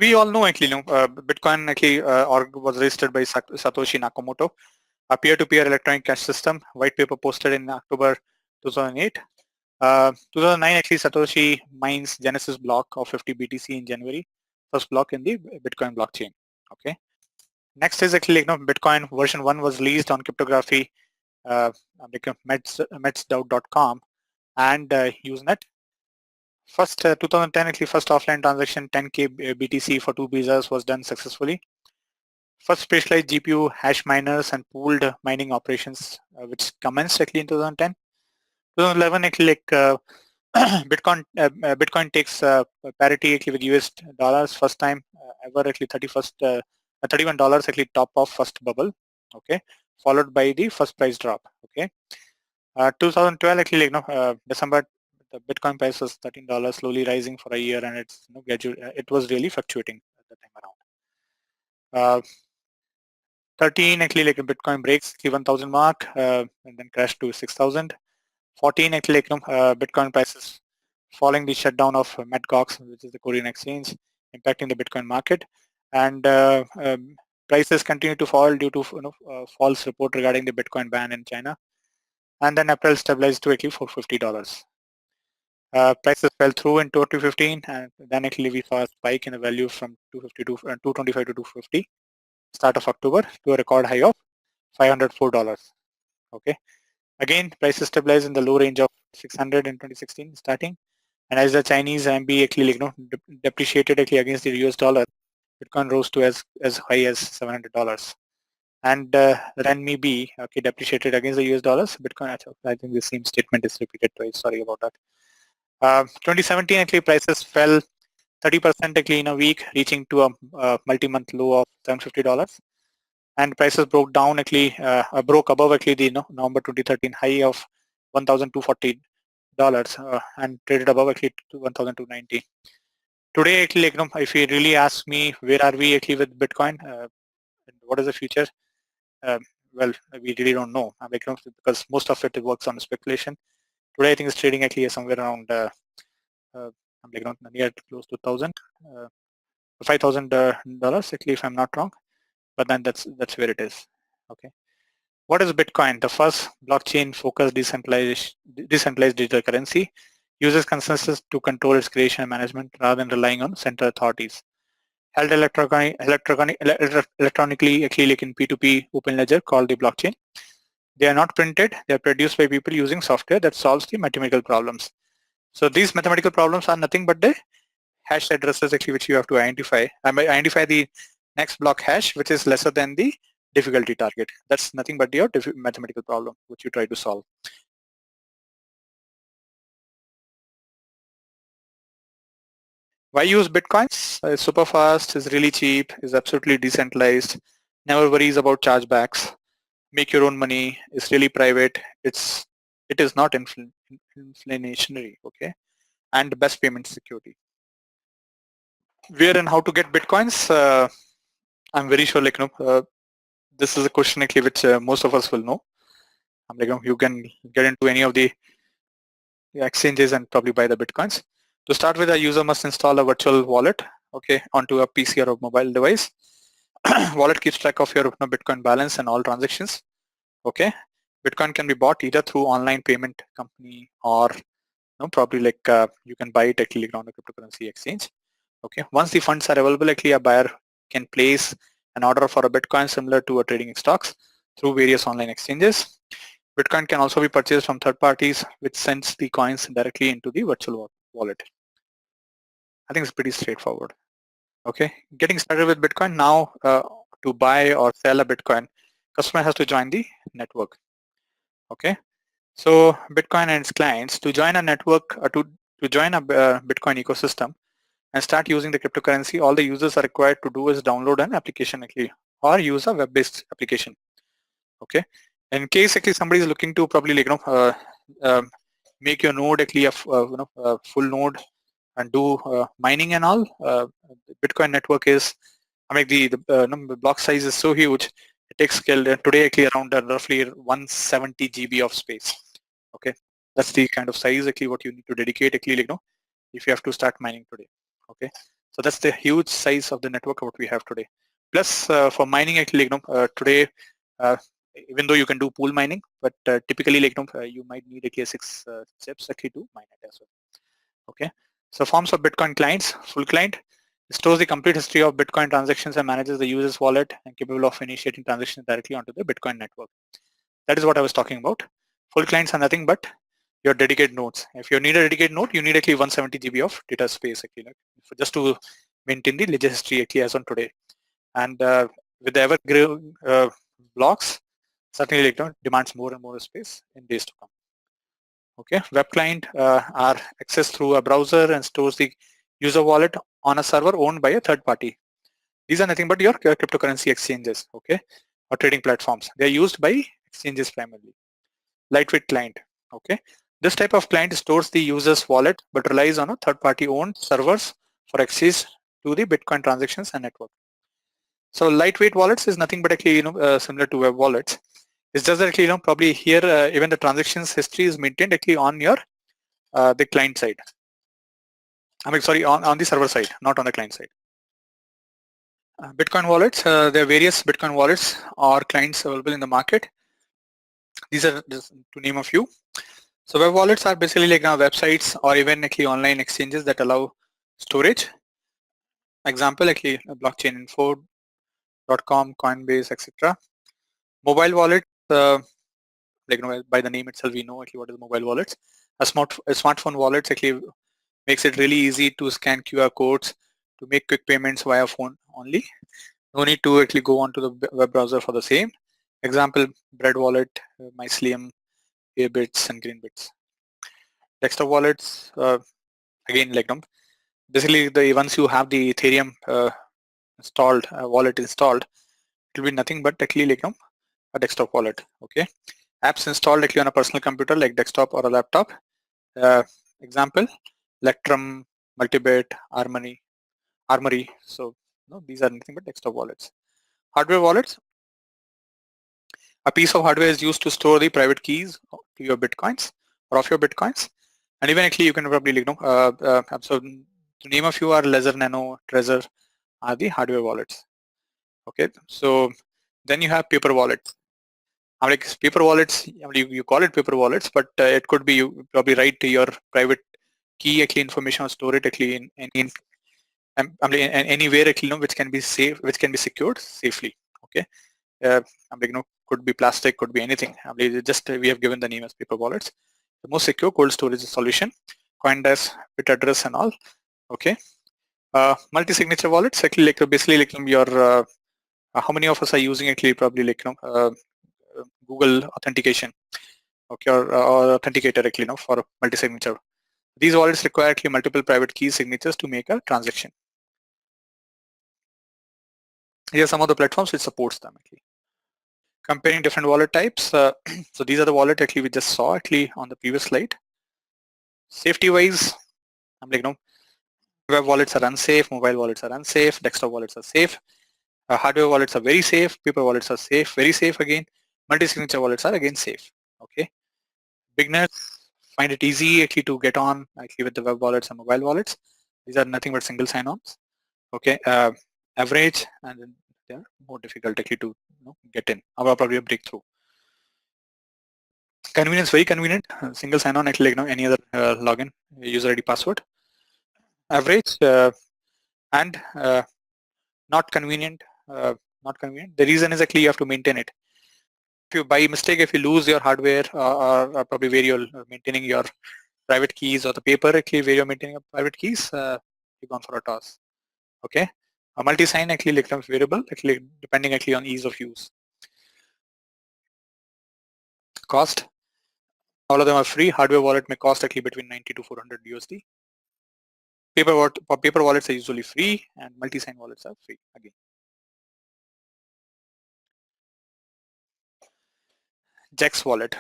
we all know actually, Bitcoin actually was registered by Satoshi Nakamoto, a peer-to-peer electronic cash system. White paper posted in October 2008. 2009 actually Satoshi mines Genesis block of 50 BTC in January, first block in the Bitcoin blockchain. Okay. Next is actually Bitcoin version 1 was released on cryptography metsdao.com and Usenet. First 2010 actually first offline transaction 10k BTC for 2 visas was done successfully. First specialized GPU hash miners and pooled mining operations which commenced actually in 2010. 2011 actually like Bitcoin takes parity actually with US dollars first time ever actually $31 actually top of first bubble, okay, followed by the first price drop. Okay, 2012 actually December the Bitcoin price was $13, slowly rising for a year, and it's gradually it was really fluctuating at the time around. 13 actually like Bitcoin breaks the 1,000 mark and then crashed to 6,000. 14 actually like Bitcoin prices following the shutdown of Mt. Gox, which is the Korean exchange, impacting the Bitcoin market, and prices continue to fall due to false report regarding the Bitcoin ban in China, and then April stabilized to actually $450. Prices fell through in 2015, and then actually we saw a spike in the value from 225 to 250 start of October to a record high of $504. Okay, again prices stabilized in the low range of 600 in 2016 starting, and as the Chinese RMB actually depreciated actually against the US dollar, Bitcoin rose to as high as $700. And RMB okay depreciated against the US dollars. Bitcoin, I think the same statement is repeated twice. Sorry about that. 2017 actually prices fell 30% actually in a week, reaching to a multi-month low of $750. And prices broke down actually broke above actually the November 2013 high of $1,240 and traded above actually to 1,290. Today actually if you really ask me where are we actually with Bitcoin, and what is the future? Well, we really don't know because most of it works on speculation. Today I think it's trading actually somewhere around near close to $5,000 actually if I'm not wrong, but then that's where it is. Okay, what is Bitcoin? The first blockchain focused decentralized digital currency, uses consensus to control its creation and management rather than relying on central authorities. Held electronically actually like in P2P open ledger called the blockchain. They are not printed, they are produced by people using software that solves the mathematical problems. So these mathematical problems are nothing but the hash addresses actually which you have to identify. Identify the next block hash which is lesser than the difficulty target. That's nothing but your mathematical problem which you try to solve. Why use Bitcoins? It's super fast, is really cheap, is absolutely decentralized, never worries about chargebacks, make your own money, it's really private, it is not inflationary, okay, and best payment security. Where and how to get Bitcoins? I'm very sure this is a question actually which most of us will know. You can get into any of the exchanges and probably buy the Bitcoins. To start with, a user must install a virtual wallet, okay, onto a PC or a mobile device. Wallet keeps track of your Bitcoin balance and all transactions. Okay, Bitcoin can be bought either through online payment company or probably you can buy it actually on a cryptocurrency exchange. Okay, once the funds are available, actually a buyer can place an order for a Bitcoin similar to a trading stocks through various online exchanges. Bitcoin can also be purchased from third parties, which sends the coins directly into the virtual wallet. I think it's pretty straightforward. Okay, getting started with Bitcoin now. To buy or sell a Bitcoin, customer has to join the network. Okay, so Bitcoin and its clients to join a network or to join a Bitcoin ecosystem and start using the cryptocurrency, all the users are required to do is download an application actually or use a web-based application. Okay, in case actually somebody is looking to probably make your node actually a full node and do mining and all, Bitcoin network is, the block size is so huge, it takes today actually around roughly 170 GB of space. Okay, that's the kind of size actually what you need to dedicate actually if you have to start mining today. Okay, So that's the huge size of the network what we have today. Plus for mining actually, today, even though you can do pool mining, but typically you might need actually 6 chips actually to mine it as well. Okay. So forms of Bitcoin clients. Full client stores the complete history of Bitcoin transactions and manages the user's wallet and capable of initiating transactions directly onto the Bitcoin network. That is what I was talking about. Full clients are nothing but your dedicated nodes. If you need a dedicated node, you need actually 170 GB of data space actually, just to maintain the ledger history actually as on today. And with the ever-growing blocks, certainly demands more and more space in days to come. Okay, web client are accessed through a browser and stores the user wallet on a server owned by a third party. These are nothing but your cryptocurrency exchanges, okay, or trading platforms. They are used by exchanges primarily. Lightweight client, okay. This type of client stores the user's wallet but relies on a third party owned servers for access to the Bitcoin transactions and network. So lightweight wallets is nothing but actually similar to web wallets. It's just that actually probably here even the transactions history is maintained actually on your the client side. I mean, sorry, on the server side, not on the client side. Bitcoin wallets, there are various Bitcoin wallets or clients available in the market. These are just to name a few. So web wallets are basically like now websites or even actually online exchanges that allow storage. Example actually blockchaininfo.com, Coinbase, etc. Mobile wallet, by the name itself we know actually what is mobile wallets. A smartphone wallet actually makes it really easy to scan QR codes to make quick payments via phone only. No need to actually go onto the web browser for the same. Example, Bread Wallet, Mycelium, Airbits, and Greenbits. Desktop wallets, again, basically once you have the Ethereum installed, wallet installed, it will be nothing but actually a desktop wallet. Okay, apps installed actually on a personal computer like desktop or a laptop. Example, Electrum, Multibit, Armory. So these are nothing but desktop wallets. Hardware wallets. A piece of hardware is used to store the private keys to your bitcoins or of your bitcoins, and even actually you can probably so to name a few are Ledger Nano, Trezor are the hardware wallets. Okay, so then you have paper wallets. Like paper wallets, you call it paper wallets, but it could be you probably write to your private key actually information or store it actually in anywhere actually which can be safe, which can be secured safely. Okay, could be plastic, could be anything. Just we have given the name as paper wallets. The most secure cold storage solution, CoinDesk, bit address and all. Okay, multi-signature wallets actually basically your how many of us are using actually probably Google authentication, okay, or authenticator actually for multi-signature. These wallets require actually multiple private key signatures to make a transaction. Here are some of the platforms which supports them actually. Comparing different wallet types. So these are the wallet actually we just saw actually on the previous slide. Safety wise, web wallets are unsafe, mobile wallets are unsafe, desktop wallets are safe, hardware wallets are very safe, paper wallets are safe, very safe again, multi-signature wallets are again safe. Okay, beginners find it easy actually to get on actually with the web wallets and mobile wallets. These are nothing but single sign-ons. Okay, average, and then they are more difficult actually to get in, or probably a breakthrough. Convenience, very convenient. Single sign-on actually any other login, user ID, password. Average and not convenient. Not convenient. The reason is actually you have to maintain it. If you by mistake, if you lose your hardware or probably where you're maintaining your private keys or the paper actually where you're maintaining your private keys, you've gone for a toss. Okay. A multi-sign actually variable actually depending actually on ease of use. Cost. All of them are free. Hardware wallet may cost actually between 90 to 400 USD. Paper wallets are usually free, and multi-sign wallets are free again. JAXX wallet.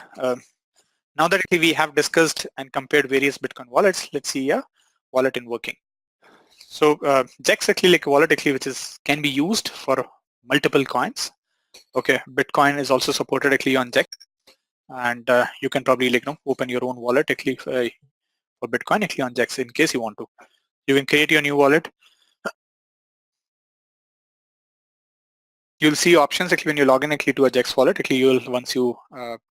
Now that we have discussed and compared various Bitcoin wallets, let's see a wallet in working. So JAXX actually like a wallet actually which can be used for multiple coins. Okay, Bitcoin is also supported actually on JAXX, and you can probably open your own wallet actually for Bitcoin actually on JAXX in case you want to. You can create your new wallet you'll see options actually when you log in actually to a JAXX wallet. Actually, you'll once you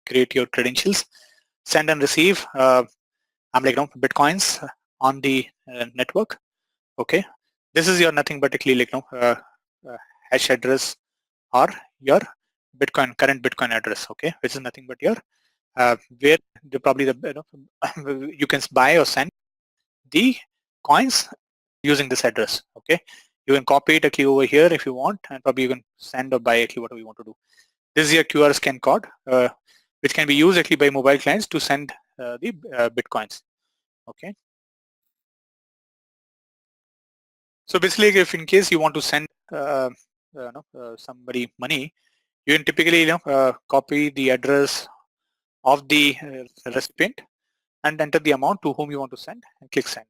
create your credentials, send and receive. I'm like bitcoins on the network. Okay, this is your nothing but actually like hash address or your current Bitcoin address. Okay, which is nothing but your where probably the you can buy or send the coins using this address. Okay, you can copy it actually over here if you want, and probably you can send or buy actually whatever you want to do. This is your QR scan code, which can be used actually by mobile clients to send the bitcoins. Okay. So basically, if in case you want to send somebody money, you can typically copy the address of the recipient and enter the amount to whom you want to send and click send,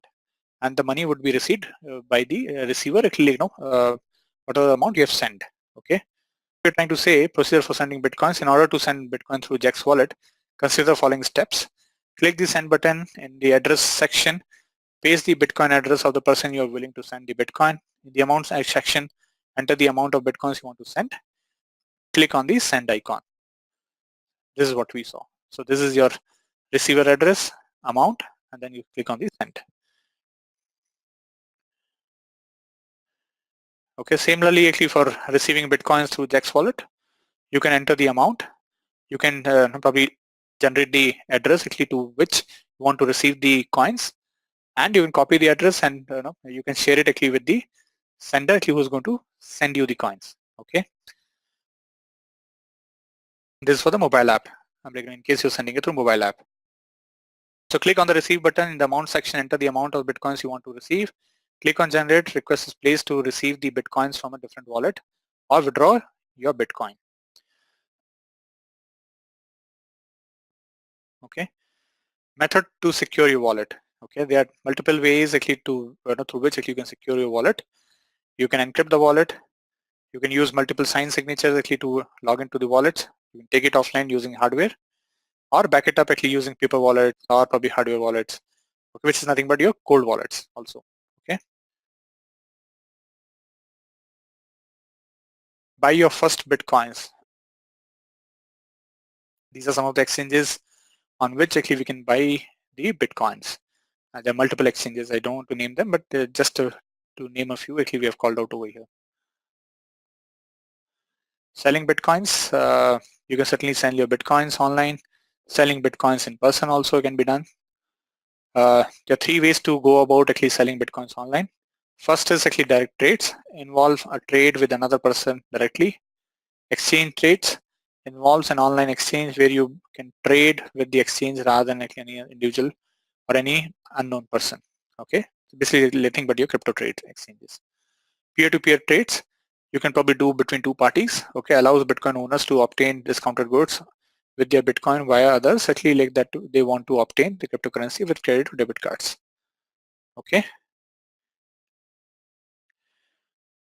and the money would be received by the receiver actually whatever amount you have sent. Okay. We're trying to say procedure for sending bitcoins. In order to send bitcoin through JAXX wallet, consider the following steps. Click the send button in the address section. Paste the bitcoin address of the person you are willing to send the bitcoin. In the amounts section, enter the amount of bitcoins you want to send. Click on the send icon. This is what we saw. So this is your receiver address, amount, and then you click on the send. Okay, similarly actually for receiving bitcoins through JAXX wallet, you can enter the amount. You can probably generate the address actually to which you want to receive the coins, and you can copy the address and you can share it actually with the sender actually who's going to send you the coins. Okay. This is for the mobile app. I'm like in case you're sending it through mobile app. So click on the receive button in the amount section, enter the amount of bitcoins you want to receive. Click on generate, request is placed to receive the bitcoins from a different wallet or withdraw your bitcoin. Okay. Method to secure your wallet. Okay, there are multiple ways actually to through which actually you can secure your wallet. You can encrypt the wallet. You can use multiple sign signatures actually to log into the wallet. You can take it offline using hardware, or back it up actually using paper wallets or probably hardware wallets, okay, which is nothing but your cold wallets also. Okay. Buy your first bitcoins. These are some of the exchanges on which actually we can buy the bitcoins. There are multiple exchanges. I don't want to name them, but just to name a few, actually we have called out over here. Selling bitcoins, you can certainly sell your bitcoins online. Selling bitcoins in person also can be done. There are three ways to go about actually selling bitcoins online. First is actually direct trades, involve a trade with another person directly. Exchange trades involves an online exchange where you can trade with the exchange rather than like any individual or any unknown person. Okay, so basically nothing but your crypto trade exchanges. Peer-to-peer trades, you can probably do between two parties. Okay, allows Bitcoin owners to obtain discounted goods with their Bitcoin via others, actually like that they want to obtain the cryptocurrency with credit or debit cards. Okay.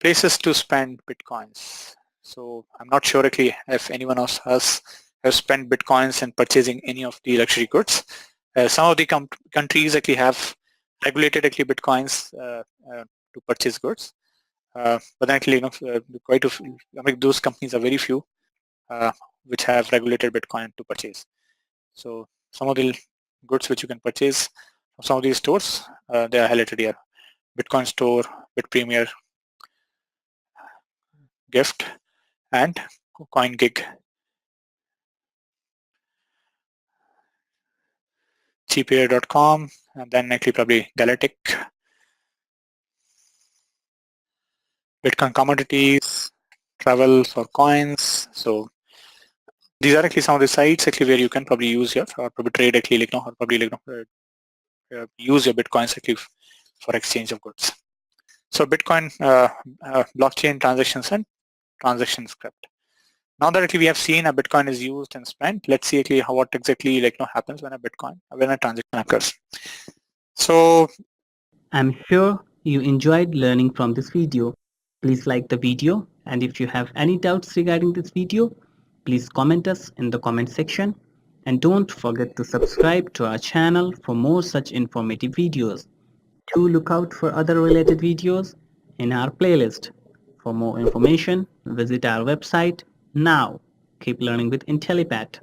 Places to spend Bitcoins. So I'm not sure actually if anyone of us have spent Bitcoins in purchasing any of the luxury goods. Some of the countries actually have regulated actually Bitcoins to purchase goods. But actually, quite a few, I mean, those companies are very few which have regulated Bitcoin to purchase. So some of the goods which you can purchase from some of these stores, they are highlighted here. Bitcoin Store, BitPremier, Gift, and CoinGig. cheapair.com, and then actually probably Galactic, Bitcoin Commodities, Travel for Coins. So these are actually some of the sites actually where you can probably use your or probably trade actually like or probably like use your Bitcoins actually for exchange of goods. So Bitcoin blockchain transactions and transaction script. Now that actually we have seen a Bitcoin is used and spent, let's see actually what exactly happens when a transaction occurs. So I'm sure you enjoyed learning from this video. Please like the video, and if you have any doubts regarding this video, please comment us in the comment section, and don't forget to subscribe to our channel for more such informative videos. Do look out for other related videos in our playlist. For more information, visit our website now. Keep learning with Intellipaat.